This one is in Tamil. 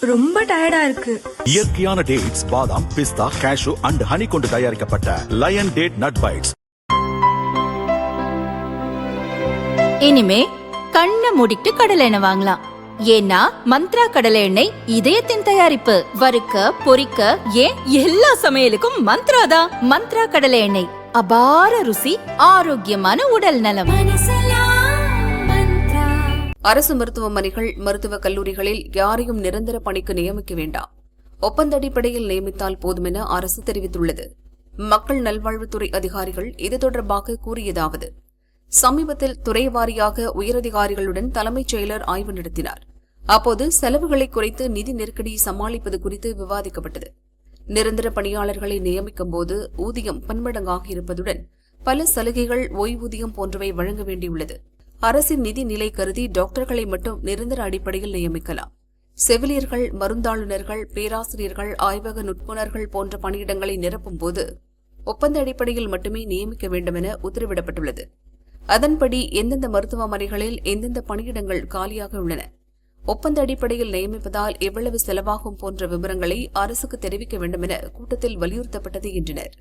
ரொம்ப டயர்டா இருக்கு. இயற்கையான டேட்ஸ், பாதாம், பிஸ்தா, கேஷு அண்ட் ஹனி கொண்டு தயாரிக்கப்பட்ட லயன் டேட் நட் பைட்ஸ். இனிமே கண்ணை மூடிட்டு கடலை எண்ணெய் வாங்கலாம். ஏன்னா மந்த்ரா கடலை எண்ணெய் இதயத்தின் தயாரிப்பு. வறுக்க, பொரிக்க, ஏன் எல்லா சமையலுக்கும் மந்த்ரா தான். மந்த்ரா கடலை எண்ணெய், அபார ருசி, ஆரோக்கியமான உடல் நலம். அரசு மருத்துவமனைகள், மருத்துவக் கல்லூரிகளில் யாரையும் நிரந்தர பணிக்கு நியமிக்க வேண்டாம், ஒப்பந்த அடிப்படையில் நியமித்தால் போதும் என அரசு தெரிவித்துள்ளது. மக்கள் நல்வாழ்வுத்துறை அதிகாரிகள் இது தொடர்பாக கூறியதாவது: சமீபத்தில் துறை வாரியாக உயரதிகாரிகளுடன் தலைமைச் செயலர் ஆய்வு நடத்தினார். அப்போது செலவுகளை குறைத்து நிதி நெருக்கடியை சமாளிப்பது குறித்து விவாதிக்கப்பட்டது. நிரந்தர பணியாளர்களை நியமிக்கும் போது ஊதியம் பன்மடங்காக இருப்பதுடன் பல சலுகைகள், ஓய்வூதியம் போன்றவை வழங்க வேண்டியுள்ளது. அரசின் நிதி நிலை கருதி டாக்டர்களை மட்டும் நிரந்தர அடிப்படையில் நியமிக்கலாம். செவிலியர்கள், மருந்தாளுநர்கள், பேராசிரியர்கள், ஆய்வக நுட்புணர்கள் போன்ற பணியிடங்களை நிரப்பும் போது ஒப்பந்த அடிப்படையில் மட்டுமே நியமிக்க வேண்டும் என உத்தரவிடப்பட்டுள்ளது. அதன்படி எந்தெந்த மருத்துவமனைகளில் எந்தெந்த பணியிடங்கள் காலியாக உள்ளன, ஒப்பந்த அடிப்படையில் நியமிப்பதால் எவ்வளவு செலவாகும் போன்ற விவரங்களை அரசுக்கு தெரிவிக்க வேண்டும் என கூட்டத்தில் வலியுறுத்தப்பட்டது என்றனர்.